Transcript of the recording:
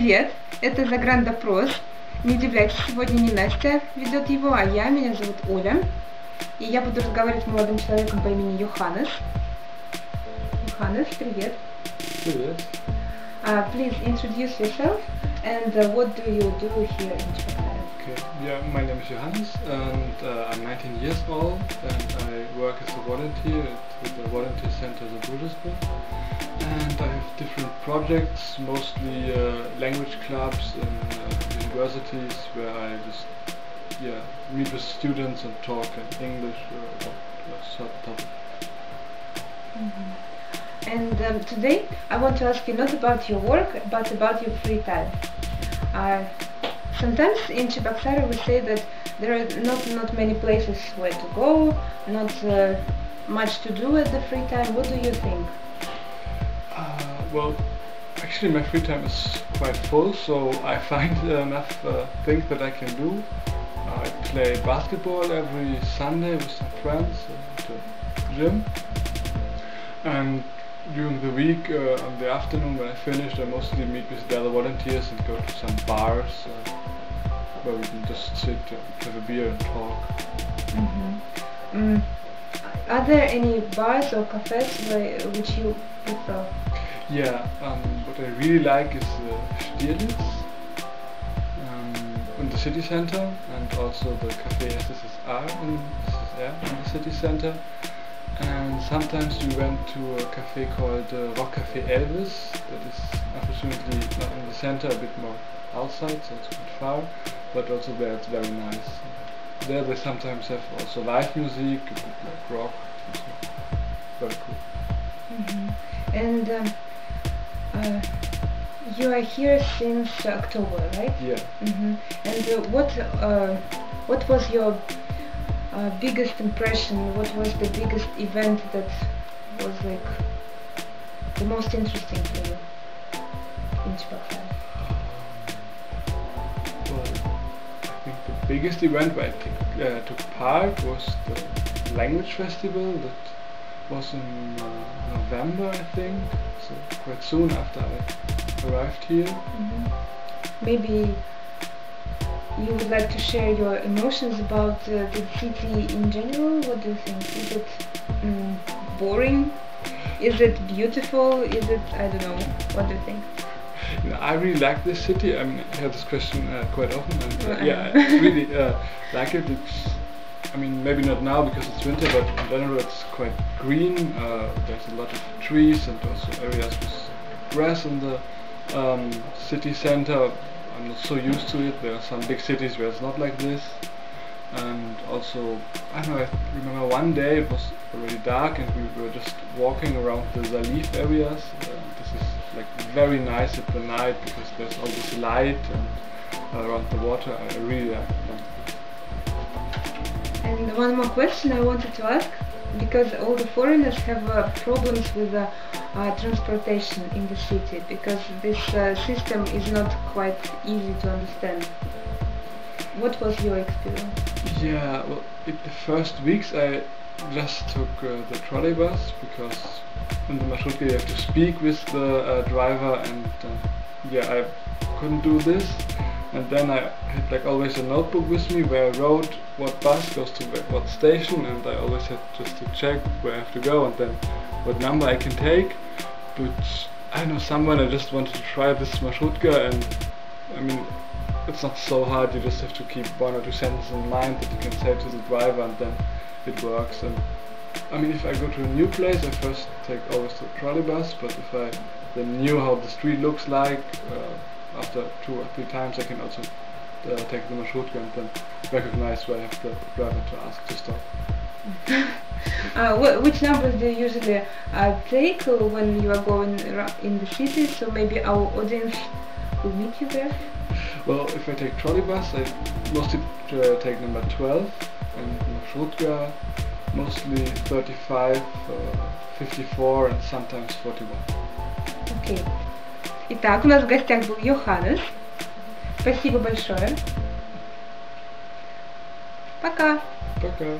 Привет, это Заграндопрос. Не удивляйтесь, сегодня не Настя ведет его, а я. Меня зовут Оля. И я буду разговаривать с молодым человеком по имени Йоханнес. Йоханнес, привет. Привет. Please introduce yourself and what do you do here in Japan? Okay. Yeah, my name is Johannes and I'm 19 years old and I work as a volunteer at the volunteer center in Budapest. And I have different projects, mostly language clubs in universities where I just meet with students and talk in English about a certain topic. And today I want to ask you not about your work but about your free time. Sometimes in Cheboksary we say that there are not many places where to go, not much to do at the free time. What do you think? Well, actually my free time is quite full, so I find enough things that I can do. I play basketball every Sunday with some friends at the gym, and during the week, on the afternoon when I finish, I mostly meet with the other volunteers and go to some bars where we can just sit, have a beer and talk. Are there any bars or cafes which you prefer? Yeah, what I really like is Stierlitz in the city center, and also the Café SSR in the city center. And sometimes we went to a cafe called Rock Café Elvis, that is unfortunately not in the center, a bit more outside, so it's quite far, but also there it's very nice. There they sometimes have also live music, a bit like rock, very cool. And you are here since October, right? Yeah. And what was your biggest impression? What was the biggest event that was like the most interesting for you in Cheboksary? Well, I think the biggest event where I took part was the language festival that was in November, I think, so quite soon after I arrived here. Maybe you would like to share your emotions about the city in general. What do you think? Is it boring? Is it beautiful? Is it, I don't know, what do you think? I really like this city. I mean, I have this question quite often, and I really like it. It's, I mean, maybe not now because it's winter, but in general it's quite green. There's a lot of trees and also areas with grass in the city center. I'm not so used to it. There are some big cities where it's not like this. And also, I don't know, I remember one day it was already dark and we were just walking around the Zalif areas. This is like very nice at the night because there's all this light and around the water. I really like it. And one more question I wanted to ask, because all the foreigners have problems with transportation in the city, because this system is not quite easy to understand. What was your experience? Yeah, well, in the first weeks I just took the trolley bus, because in the marshrutka you have to speak with the driver, and I couldn't do this. And then I had like always a notebook with me where I wrote what bus goes to what station, and I always had just to check where I have to go and then what number I can take. But I don't know, someone I just wanted to try this marshrutka, and I mean, it's not so hard. You just have to keep one or two sentences in mind that you can say to the driver, and then it works. And I mean, if I go to a new place, I first take always the trolley bus, but if I then knew how the street looks like, after 2 or 3 times I can also take the marshrutka and then recognize where I have the driver to ask to stop. Which numbers do you usually take when you are going in the city? So maybe our audience will meet you there? Well, if I take trolley bus, I mostly take number 12, and marshrutka mostly 35, 54 and sometimes 41. Okay. Итак, у нас в гостях был Йоханнес. Спасибо большое. Пока. Пока.